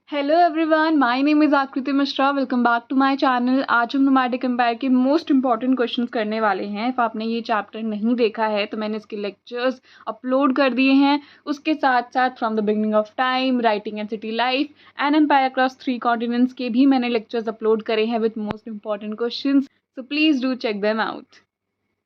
Hello everyone, my name is Aakriti Mishra. Welcome back to my channel. आज हम nomadic empire के most important questions करने वाले हैं। इफ़ आपने ये चैप्टर नहीं देखा है तो मैंने इसके लेक्चर्स अपलोड कर दिए हैं। उसके साथ साथ from the beginning of time, writing and city life and empire across 3 continents के भी मैंने लेक्चर्स अपलोड करे हैं with most important questions, so please do check them out.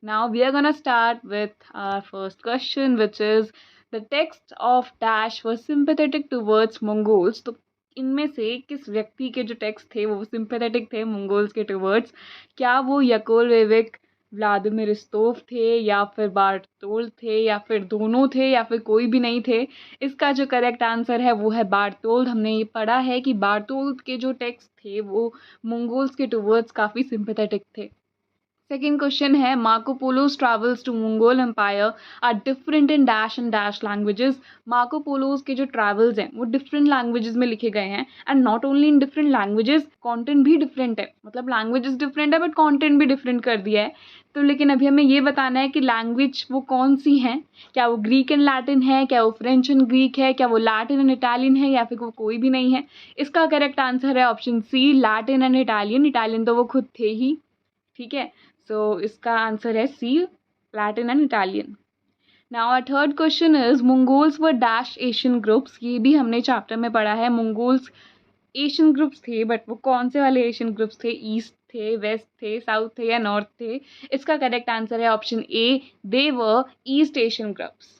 Now we are gonna start with our first question, which is the text of Dash was sympathetic towards Mongols. तो इनमें से किस व्यक्ति के जो text थे वो सिंपैथेटिक थे मंगोल्स के टुवर्ड्स? क्या वो याकोलेविक, व्लादिमीर स्तोव थे, या फिर बार्टोल्ड थे, या फिर दोनों थे, या फिर कोई भी नहीं थे? इसका जो करेक्ट आंसर है वो है बार्टोल्ड। हमने ये पढ़ा है कि बार्टोल्ड के जो टेक्स्ट थे वो मंगोल्स के टुवर्ड्स काफ़ी सिंपैथेटिक थे। सेकेंड क्वेश्चन है, Marco Polo's travels to Mongol empire are different in dash and dash languages. Marco Polo's के जो ट्रैवल्स हैं वो डिफरेंट लैंग्वेजेस में लिखे गए हैं, and not only in different languages, content भी डिफरेंट है। मतलब लैंग्वेजेस डिफरेंट है बट कंटेंट भी डिफरेंट कर दिया है। तो लेकिन अभी हमें ये बताना है कि लैंग्वेज वो कौन सी हैं। क्या वो ग्रीक एंड लैटिन है, क्या वो फ्रेंच एंड ग्रीक है, क्या वो लैटिन एंड इटालियन है, या फिर वो कोई भी नहीं है? इसका करेक्ट आंसर है option C, Latin and Italian. Italian तो वो खुद थे ही, ठीक है। So इसका आंसर है C, Latin and Italian. Now our third question is, Mongols were dash Asian groups. ये भी हमने चैप्टर में पढ़ा है। मंगोल्स एशियन ग्रुप्स थे, बट वो कौन से वाले एशियन ग्रुप्स थे? ईस्ट थे, वेस्ट थे, साउथ थे, या नॉर्थ थे? इसका करेक्ट आंसर है option A, they were East Asian groups.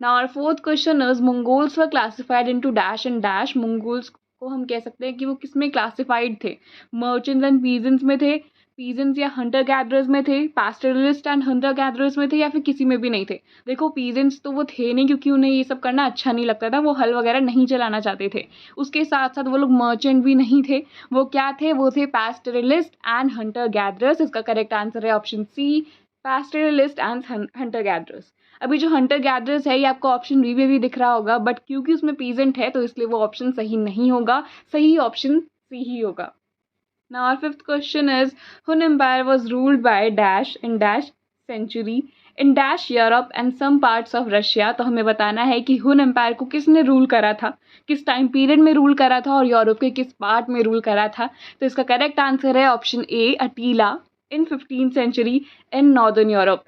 Now our fourth question is, Mongols were classified into dash and dash. Mongols को हम कह सकते हैं कि वो किस में क्लासिफाइड थे? मर्चेंट्स एंड पीजेंट्स में थे, पीजेंट्स या हंटर गैदरर्स में थे, पैस्टरलिस्ट एंड हंटर गैदरर्स में थे, या फिर किसी में भी नहीं थे? देखो, पीजेंट्स तो वो थे नहीं, क्योंकि उन्हें ये सब करना अच्छा नहीं लगता था, वो हल वगैरह नहीं चलाना चाहते थे। उसके साथ साथ वो लोग मर्चेंट भी नहीं थे। वो क्या थे? वो थे पैस्टरलिस्ट एंड हंटर गैदरर्स। इसका करेक्ट आंसर है option C, pastoralist and hunter gatherers. अभी जो हंटर गैदरर्स है ये आपको ऑप्शन बी में भी दिख रहा होगा, बट क्योंकि उसमें पीजेंट है तो इसलिए वो ऑप्शन सही नहीं होगा। सही ऑप्शन सी ही होगा। Now our fifth question is, Hun Empire was ruled by dash in dash century in dash Europe and some parts of Russia। तो हमें बताना है कि हुन एम्पायर को किसने रूल करा था, किस टाइम पीरियड में रूल करा था, और यूरोप के किस पार्ट में रूल करा था? तो इसका करेक्ट आंसर है option A, Attila in 15th century in northern Europe.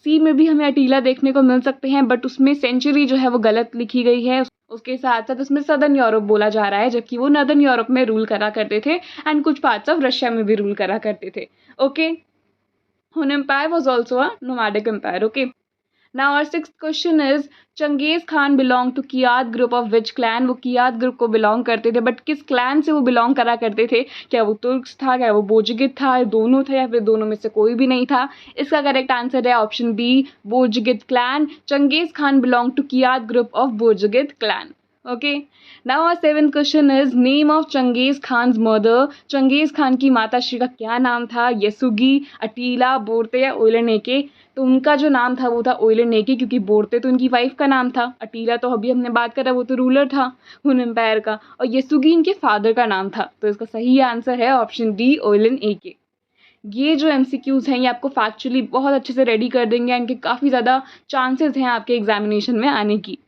C में भी हमें अटीला देखने को मिल सकते हैं, बट उसमें सेंचुरी जो है वो गलत लिखी गई है। उसके साथ साथ उसमें सदर्न यूरोप बोला जा रहा है, जबकि वो नॉर्दर्न यूरोप में रूल करा करते थे, एंड कुछ पार्ट्स ऑफ रशिया में भी रूल करा करते थे। Okay, Hun empire was also a nomadic empire. Okay, now our sixth question is, Genghis Khan belong to Kiyat group of which clan. वो कियात ग्रुप को बिलोंग करते थे, बट किस क्लैन से वो बिलोंग करा करते थे? क्या वो तुर्क्स था, क्या वो बोजगित था, दोनों था, या फिर दोनों में से कोई भी नहीं था? इसका करेक्ट आंसर है option B, बोजगित clan. Genghis Khan belong to Kiyat group of बोजगित clan. Okay, now our seventh question is, name of Genghis Khans mother. Genghis Khan की माता श्री का क्या नाम था? यसुगी, अटीला, बोरते, या ओयलनेके? तो उनका जो नाम था वो था ओयलनेके, क्योंकि बोरते तो उनकी वाइफ का नाम था, अटीला तो अभी हमने बात करा वो तो रूलर था हुन एम्पायर का, और यसुगी इनके फादर का नाम था। तो इसका सही आंसर है ऑप्शन डी, ओयलनेके। ये जो एमसीक्यूज हैं ये आपको फैक्चुअली बहुत अच्छे से रेडी कर देंगे, इनके काफ़ी ज़्यादा चांसेस हैं आपके एग्जामिनेशन में आने की।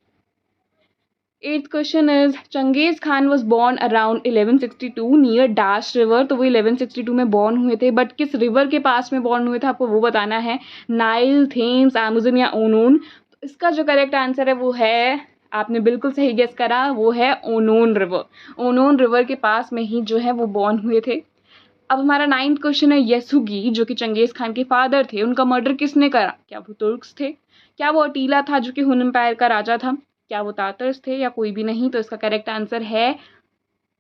Eighth question is, Genghis Khan was born around 1162 near dash river. तो वो 1162 में बॉर्न हुए थे, बट किस रिवर के पास में बॉर्न हुए थे आपको वो बताना है। नाइल, थेम्स, अमेजन, या ओनोन? तो इसका जो करेक्ट आंसर है वो है, आपने बिल्कुल सही गेस करा, वो है ओनोन रिवर। ओनोन रिवर के पास में ही जो है वो बॉर्न हुए थे। अब हमारा नाइन्थ क्वेश्चन है, यसुगी जो कि चंगेज खान के फादर थे, उनका मर्डर किसने करा? क्या वो तुर्क्स थे, क्या वो अटीला था जो कि हुन एम्पायर का राजा था, क्या वो तातर्स थे, या कोई भी नहीं? तो इसका करेक्ट आंसर है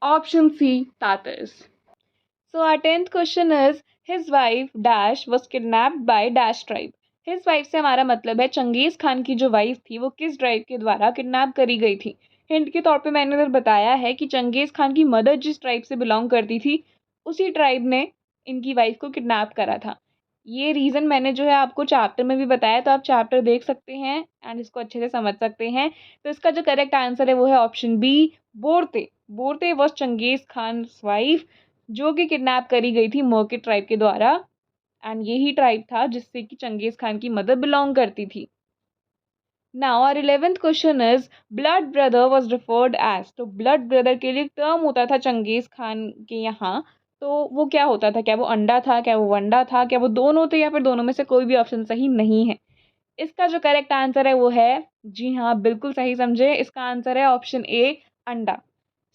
option C, Tatars. So our tenth question is, his wife dash was kidnapped by dash tribe. His wife से हमारा मतलब है चंगेज खान की जो वाइफ थी वो किस ट्राइब के द्वारा किडनैप करी गई थी? हिंट के तौर पे मैंने इधर बताया है कि चंगेज खान की मदर जिस ट्राइब से बिलोंग करती थी उसी ट्राइब ने इनकी वाइफ को किडनैप करा था। ये रीज़न मैंने जो है आपको चैप्टर में भी बताया, तो आप चैप्टर देख सकते हैं एंड इसको अच्छे से समझ सकते हैं। तो इसका जो करेक्ट आंसर है वो है option B, Borte. Borte was Genghis Khan wife, जो कि किडनैप करी गई थी मर्किट ट्राइब के द्वारा, एंड यही ट्राइब था जिससे कि चंगेज खान की मदर बिलोंग करती थी। नाउ और 11th question is blood brother was referred as. तो ब्लड ब्रदर के लिए टर्म होता था चंगेज खान के यहाँ, तो वो क्या होता था? क्या वो अंडा था, क्या वो वंडा था, क्या वो दोनों थे, या फिर दोनों में से कोई भी ऑप्शन सही नहीं है? इसका जो करेक्ट आंसर है वो है, जी हाँ बिल्कुल सही समझे, इसका आंसर है ऑप्शन ए, अंडा।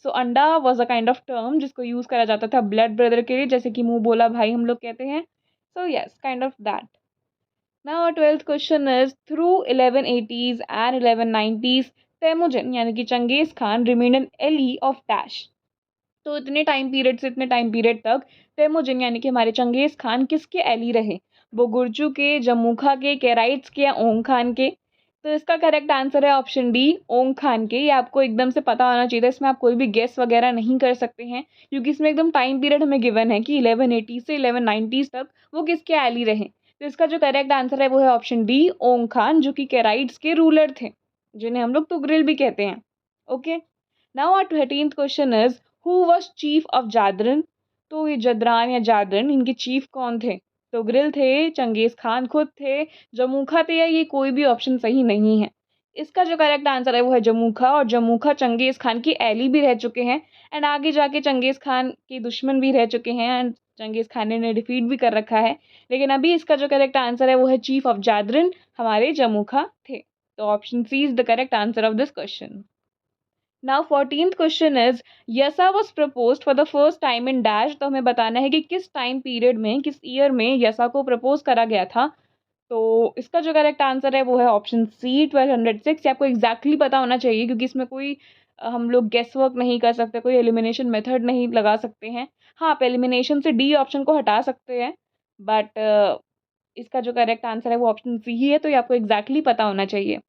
सो अंडा was a kind of term जिसको यूज करा जाता था ब्लड ब्रदर के लिए, जैसे कि मुंह बोला भाई हम लोग कहते हैं। So yes, kind of that. Now our 12th question is through 1180s and 1190s Temujin यानी कि Genghis Khan remained an ally of dash। तो इतने टाइम पीरियड से इतने टाइम पीरियड तक तेमुजिन यानी कि हमारे चंगेज खान किसके एली रहे? वो गुर्जू के, जमूखा के, केराइट्स के, या ओंग खान के? तो इसका करेक्ट आंसर है ऑप्शन डी, ओंग खान के। ये आपको एकदम से पता होना चाहिए था, इसमें आप कोई भी गेस वगैरह नहीं कर सकते हैं, क्योंकि इसमें एकदम टाइम पीरियड हमें गिवन है कि 1180 से 1190 तक वो किसके एली रहे। तो इसका जो करेक्ट आंसर है वो है ऑप्शन डी, ओंग खान, जो कि केराइट्स के रूलर थे, जिन्हें हम लोग तुगरिल भी कहते हैं। Okay, now our 13th question is who was chief of Jadaran. तो ये जदरान या जादरन, इनके चीफ कौन थे? तुगरिल थे, चंगेज खान खुद थे, जमूखा थे, या ये कोई भी ऑप्शन सही नहीं है? इसका जो करेक्ट आंसर है वो है जमूखा, और जमूखा चंगेज खान की एली भी रह चुके हैं, एंड आगे जाके चंगेज खान के दुश्मन भी रह चुके हैं, एंड चंगेज खान ने डिफीट भी कर रखा है। लेकिन अभी इसका जो करेक्ट आंसर है वो है चीफ ऑफ जादरन, हमारे जमूखा थे। तो option C is the correct answer of this question. Now 14th question is Yasa was proposed for the first time in dash. तो हमें बताना है कि किस टाइम पीरियड में, किस ईयर में यसा को प्रपोज करा गया था। तो इसका जो करेक्ट आंसर है वो है ऑप्शन सी, 1206। आपको एग्जैक्टली पता होना चाहिए, क्योंकि इसमें कोई हम लोग गेस वर्क नहीं कर सकते, कोई एलिमिनेशन मेथड नहीं लगा सकते हैं। हाँ, आप एलिमिनेशन से डी ऑप्शन को हटा सकते हैं, बट इसका जो करेक्ट आंसर है वो ऑप्शन सी ही है, तो ये आपको एग्जैक्टली पता होना चाहिए।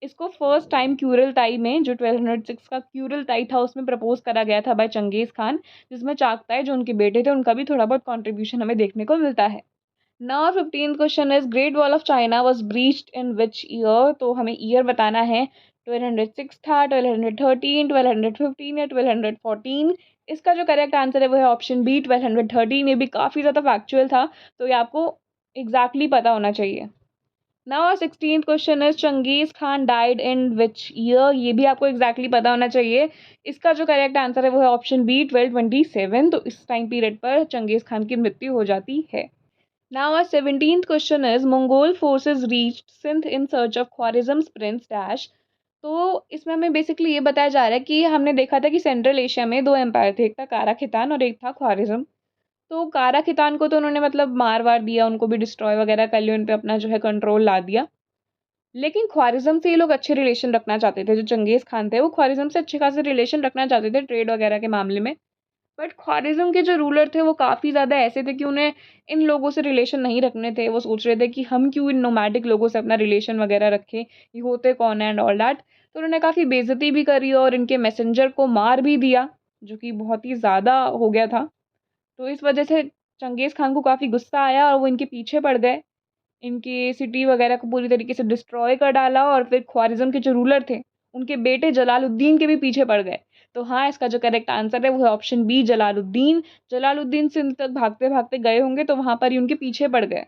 इसको फर्स्ट टाइम क्यूरल ताई में, जो 1206 का क्यूरल ताई था, उसमें प्रपोज करा गया था बाय चंगेज खान, जिसमें चागताई जो उनके बेटे थे उनका भी थोड़ा बहुत कंट्रीब्यूशन हमें देखने को मिलता है। Now 15th question is great wall of China was breached in which year. तो हमें ईयर बताना है, 1206 था, 1213, 1215 या 1214? इसका जो करेक्ट आंसर है वो है ऑप्शन बी, 1213। ये भी काफ़ी ज़्यादा फैक्चुअल था, तो ये आपको एग्जैक्टली पता होना चाहिए। Now our 16th question is Genghis Khan died in which year. ये भी आपको एग्जैक्टली पता होना चाहिए। इसका जो करेक्ट आंसर है वो है ऑप्शन बी, 1227। तो इस टाइम पीरियड पर चंगेज खान की मृत्यु हो जाती है। Now our 17th question is Mongol forces reached Sindh in search of Khwarazm's prince dash. तो इसमें हमें बेसिकली ये बताया जा रहा है कि हमने देखा था कि सेंट्रल एशिया में दो एम्पायर थे, एक था कारा खितान और एक था ख्वारिज़म। तो कारा खितान को तो उन्होंने मतलब मार वार दिया, उनको भी डिस्ट्रॉय वगैरह कर लिया, उन पे अपना जो है कंट्रोल ला दिया। लेकिन ख्वारिज़्म से ये लोग अच्छे रिलेशन रखना चाहते थे, जो चंगेज़ खान थे वो ख्वारिज़्म से अच्छे खासे रिलेशन रखना चाहते थे ट्रेड वगैरह के मामले में। बट ख्वारिज़्म के जो रूलर थे वो काफ़ी ज़्यादा ऐसे थे कि उन्हें इन लोगों से रिलेशन नहीं रखने थे। वो सोच रहे थे कि हम क्यों इन नोमैडिक लोगों से अपना रिलेशन वगैरह रखें, ये होते कौन है एंड ऑल दैट। तो उन्होंने काफ़ी बेइज्जती भी करी और इनके मैसेंजर को मार भी दिया, जो कि बहुत ही ज़्यादा हो गया था। तो इस वजह से चंगेज़ खान को काफ़ी गुस्सा आया और वो इनके पीछे पड़ गए। इनकी सिटी वगैरह को पूरी तरीके से डिस्ट्रॉय कर डाला, और फिर ख्वारिज़्म के जो रूलर थे, उनके बेटे जलालुद्दीन के भी पीछे पड़ गए। तो हाँ, इसका जो करेक्ट आंसर है वो है ऑप्शन बी, जलालुद्दीन। जलालुद्दीन सिंध तक भागते-भागते गए होंगे, तो वहाँ पर ही उनके पीछे पड़ गए,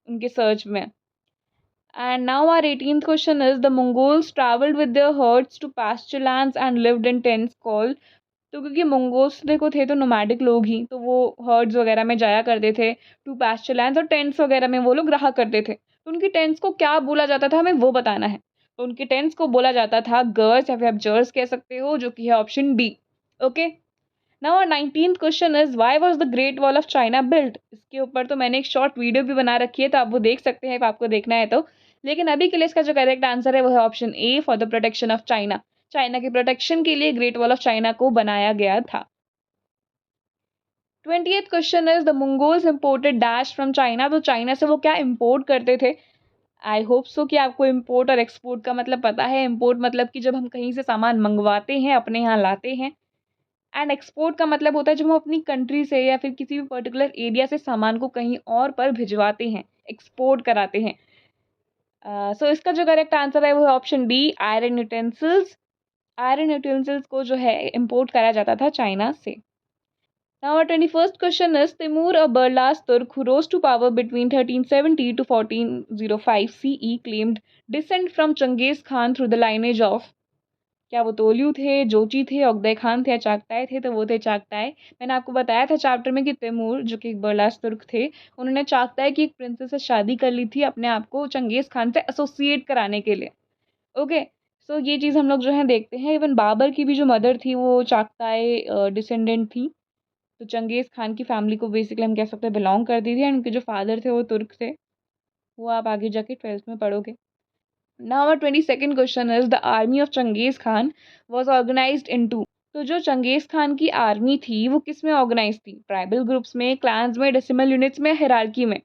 उनके सर्च में। And now our 18th question is the Mongols travelled with their herds to pasture lands and lived in tents called. तो क्योंकि मंगोल्स देखो थे तो नोमैडिक लोग ही, तो वो हर्ड्स वगैरह में जाया करते थे टू पास्चर लैंड्स, और टेंट्स वगैरह में वो लोग रहा करते थे। तो उनकी टेंट्स को क्या बोला जाता था, हमें वो बताना है। तो उनकी टेंट्स को बोला जाता था गर्स, या फिर आप जर्स कह सकते हो, जो कि है option D. Okay, now 19th question is why was the great wall of China built. इसके ऊपर तो मैंने एक शॉर्ट वीडियो भी बना रखी है, तो आप वो देख सकते हैं, if आपको देखना है तो। लेकिन अभी के लिए इसका जो करेक्ट आंसर है वो है option A, for the protection of China. China की प्रोटेक्शन के लिए ग्रेट वॉल ऑफ चाइना को बनाया गया था। 20th question is the Mongols imported dash from China. तो चाइना से वो क्या इम्पोर्ट करते थे? आई होप सो कि आपको इम्पोर्ट और एक्सपोर्ट का मतलब पता है। इम्पोर्ट मतलब कि जब हम कहीं से सामान मंगवाते हैं, अपने यहाँ लाते हैं, एंड एक्सपोर्ट का मतलब होता है जब हम अपनी कंट्री से या फिर किसी भी पर्टिकुलर एरिया से सामान को कहीं और पर भिजवाते हैं, एक्सपोर्ट कराते हैं। सो इसका जो करेक्ट आंसर है वो है option D, iron utensils. Iron utensils को जो है इम्पोर्ट करा जाता था चाइना से। Now our 21st question is Timur, a Barlas Turk who rose to power between 1370 to 1405 CE, claimed descent from Genghis Khan through the lineage of, क्या वो तोलू थे, जोची थे, ओगदे खान थे या चागताई थे? तो वो थे चागताई। मैंने आपको बताया था चैप्टर में कि तैमूर जो कि एक बर्लास तुर्क थे, उन्होंने चागताई की एक प्रिंसेस से शादी कर ली थी अपने आप को चंगेज़ खान से एसोसिएट कराने के लिए। ओके, सो ये चीज़ हम लोग जो है देखते हैं। इवन बाबर की भी जो मदर थी वो चागताई डिसेंडेंट थी। तो चंगेज़ खान की फैमिली को बेसिकली हम कह सकते हैं बिलोंग करती थी, एंड उनके जो फादर थे वो तुर्क थे। वो आप आगे जाके 12th में पढ़ोगे। Now our 22nd question is the army of Genghis Khan was organized into, तो जो चंगेज खान की आर्मी थी वो किस में ऑर्गेनाइज थी? ट्राइबल ग्रुप्स में, क्लान्स में, डेसिमल यूनिट्स में, हायरार्की में?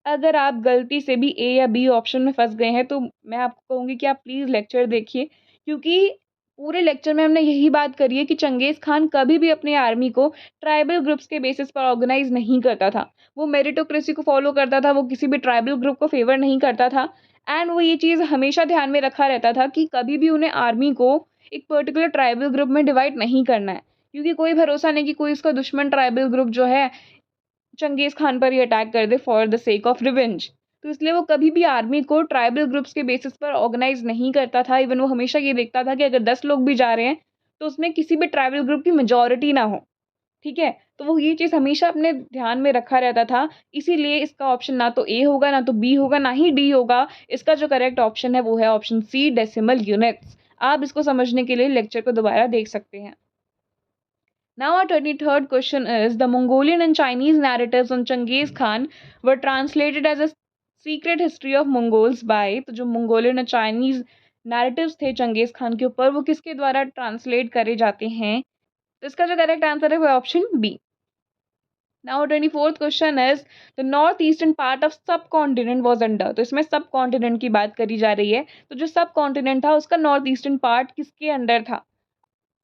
अगर आप गलती से भी ए या बी ऑप्शन में फंस गए हैं तो मैं आपको कहूँगी कि आप प्लीज़ लेक्चर देखिए, क्योंकि पूरे लेक्चर में हमने यही बात करी है कि चंगेज़ खान कभी भी अपनी आर्मी को ट्राइबल ग्रुप्स के बेसिस पर ऑर्गेनाइज नहीं करता था। वो मेरिटोक्रेसी को फॉलो करता था, वो किसी भी ट्राइबल ग्रुप को फेवर नहीं करता था, एंड वो ये चीज़ हमेशा ध्यान में रखा रहता था कि कभी भी उन्हें आर्मी को एक पर्टिकुलर ट्राइबल ग्रुप में डिवाइड नहीं करना है, क्योंकि कोई भरोसा नहीं कि कोई इसका दुश्मन ट्राइबल ग्रुप जो है चंगेज़ खान पर ही अटैक कर दे for the sake of revenge. तो इसलिए वो कभी भी आर्मी को ट्राइबल ग्रुप्स के बेसिस पर ऑर्गेनाइज नहीं करता था। इवन वो हमेशा ये देखता था कि अगर 10 लोग भी जा रहे हैं तो उसमें किसी भी ट्राइबल ग्रुप की मेजॉरिटी ना हो। ठीक है? तो वो ये चीज़ हमेशा अपने ध्यान में रखा रहता था। इसीलिए इसका ऑप्शन ना तो ए होगा, ना तो बी होगा, ना ही डी होगा। इसका जो करेक्ट ऑप्शन है वो है ऑप्शन सी, डेसिमल यूनिट्स। आप इसको समझने के लिए लेक्चर को दोबारा देख सकते हैं। Now our 23rd question is the Mongolian and Chinese narratives on Genghis Khan were translated as a secret history of Mongols by, तो जो Mongolian और Chinese narratives थे चंगेज खान के ऊपर वो किसके द्वारा ट्रांसलेट करे जाते हैं? तो इसका जो करेक्ट आंसर है वो है option B. Now 24th question is the northeastern part of subcontinent was under, तो इसमें सब कॉन्टिनेंट की बात करी जा रही है। तो जो सब कॉन्टिनेंट था उसका नॉर्थ ईस्टर्न पार्ट किसके अंडर था?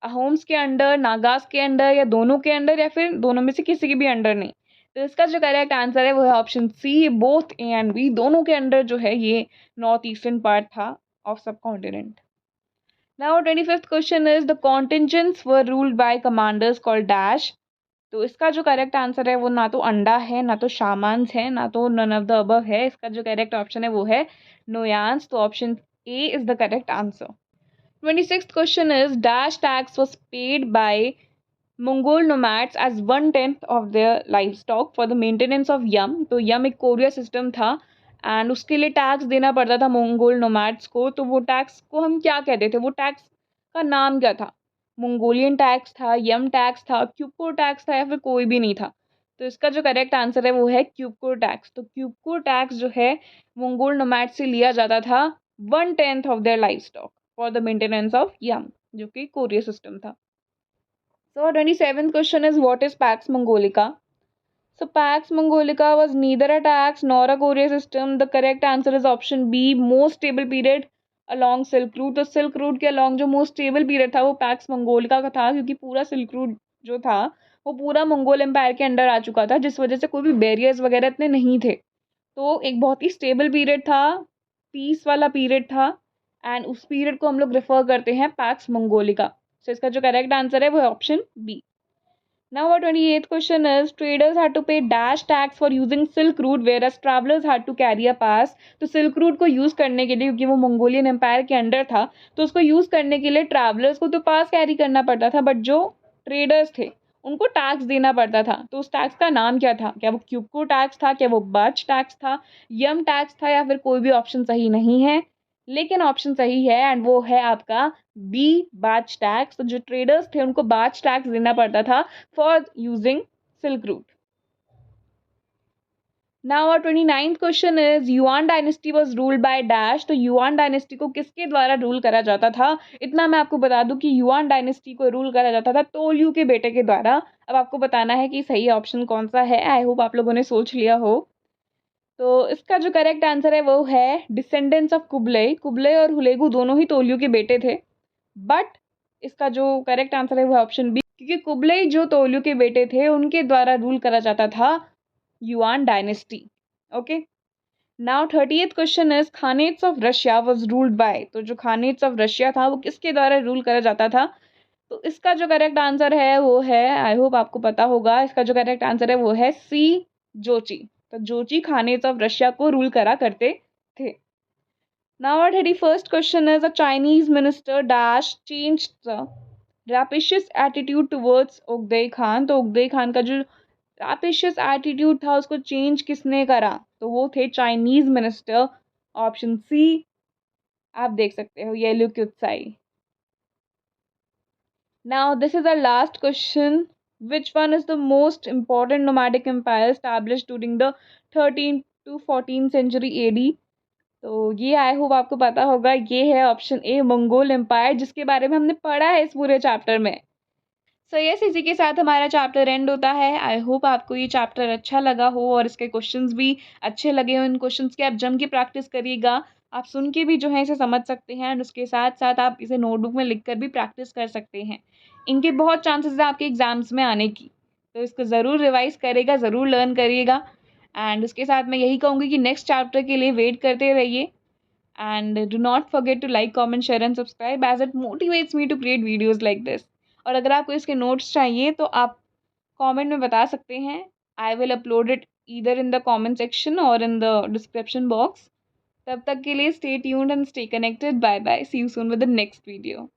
अहोम्स के अंडर, नागास के अंडर, या दोनों के अंडर, या फिर दोनों में से किसी के भी अंडर नहीं? तो इसका जो करेक्ट आंसर है वो है option C, both A and B, दोनों के अंडर जो है ये नॉर्थ ईस्टर्न पार्ट था of subcontinent. Now 25th question is the contingents were ruled by commanders called dash, तो इसका जो करेक्ट आंसर है वो ना तो अंडा है, ना तो शामान्स है, ना तो नन ऑफ द अबव है। इसका जो करेक्ट ऑप्शन है वो है नोयान्स, तो option A is the correct answer. 26th question is dash tax was paid by Mongol nomads as 1/10 of their livestock for the maintenance of yam, तो यम एक Korea system था एंड उसके लिए टैक्स देना पड़ता था मंगोल नोमैड्स को। तो वो टैक्स को हम क्या कहते थे? वो टैक्स का नाम क्या था? मंगोलियन टैक्स था, यम टैक्स था, क्यूबको टैक्स था, या फिर कोई भी नहीं था? तो इसका जो करेक्ट आंसर है वो है क्यूबको टैक्स। तो क्यूबको टैक्स जो है मंगोल नोमैड से लिया जाता था 1/10 of their life stock for the maintenance of yam, जो कि कोरिया सिस्टम था। So 27th question is what is Pax Mongolica? So Pax Mongolica was neither a tax nor a courier system. The correct answer is option B, most stable period along Silk Route. तो silk route के along जो most stable period था वो PACS मंगोलिका का था, क्योंकि पूरा silk route जो था वो पूरा मंगोल एम्पायर के अंडर आ चुका था, जिस वजह से कोई भी बैरियर्स वगैरह इतने नहीं थे। तो एक बहुत ही स्टेबल पीरियड था, पीस वाला पीरियड था, एंड उस पीरियड को हम लोग रेफर करते हैं पैक्स मंगोलिका। तो इसका जो करेक्ट आंसर है वो है option B. Now our 28th question is traders had to pay dash tax for using Silk Route whereas travelers had to carry a pass. तो सिल्क रूट को यूज़ करने के लिए, क्योंकि वो मंगोलियन एम्पायर के अंडर था, तो उसको यूज़ करने के लिए ट्रैवलर्स को तो पास कैरी करना पड़ता था, बट जो ट्रेडर्स थे उनको टैक्स देना पड़ता था। तो उस टैक्स का नाम क्या था? क्या वो क्यूबको टैक्स था, क्या वो बाच टैक्स था, यम टैक्स था, या फिर कोई भी ऑप्शन सही नहीं है? लेकिन ऑप्शन सही है एंड वो है आपका बी, बाच टैक्स। तो जो ट्रेडर्स थे उनको बाच टैक्स देना पड़ता था for using silk route. Now our 29th question is Yuan dynasty was ruled by dash, तो युआन डायनेस्टी को किसके द्वारा रूल करा जाता था? इतना मैं आपको बता दूं कि युआन डायनेस्टी को रूल करा जाता था तोल्यू के बेटे के द्वारा। अब आपको बताना है कि सही ऑप्शन कौन सा है। आई होप आप लोगों ने सोच लिया हो। तो इसका जो करेक्ट आंसर है वो है डिसेंडेंट्स ऑफ कुबलई। कुबलई और हुलेगु दोनों ही तोल्यू के बेटे थे, बट इसका जो करेक्ट आंसर है वो है ऑप्शन बी, क्योंकि कुबलई जो तोल्यू के बेटे थे उनके द्वारा रूल करा जाता था Yuan dynasty. Okay, now 30th question is khanates of Russia was ruled by, तो जो खानेट्स ऑफ रशिया था वो किसके द्वारा रूल करा जाता था? तो इसका जो करेक्ट आंसर है वो है, आई होप आपको पता होगा, इसका जो करेक्ट आंसर है वो है सी, जोची। तो जोची खानेज ऑफ रशिया को रूल करा करते थे। Now our 31st question is, a Chinese minister dash changed the rapacious attitude towards Ogedei Khan. तो उगदई खान का जो rapacious एटीट्यूड था उसको चेंज किसने करा? तो वो थे चाइनीज मिनिस्टर। ऑप्शन सी आप देख सकते हो, येलू क्युत्साई। Now, this is our last question. Which one is the most important nomadic empire established during the 13th to 14th century AD? तो ये आई होप आपको पता होगा, ये है ऑप्शन ए, मंगोल एम्पायर, जिसके बारे में हमने पढ़ा है इस पूरे चैप्टर में। सो यस, इसी के साथ हमारा चैप्टर एंड होता है। आई होप आपको ये चैप्टर अच्छा लगा हो और इसके क्वेश्चंस भी अच्छे लगे हो। इन क्वेश्चंस की आप जम के प्रैक्टिस करिएगा। आप सुन के भी जो है इसे समझ सकते हैं एंड उसके साथ साथ आप इसे नोटबुक में लिख कर भी प्रैक्टिस कर सकते हैं। इनके बहुत चांसेस है आपके एग्जाम्स में आने की, तो इसको ज़रूर रिवाइज करेगा, ज़रूर लर्न करिएगा। एंड उसके साथ मैं यही कहूँगी कि नेक्स्ट चैप्टर के लिए वेट करते रहिए। And do not forget to like, comment, share and subscribe as it motivates me to create videos like this. और अगर आपको इसके नोट्स चाहिए तो आप कमेंट में बता सकते हैं। I will upload it either in the comment section और इन द डिस्क्रिप्शन बॉक्स। तब तक के लिए stay tuned and stay connected. Bye bye, see you soon with the next video.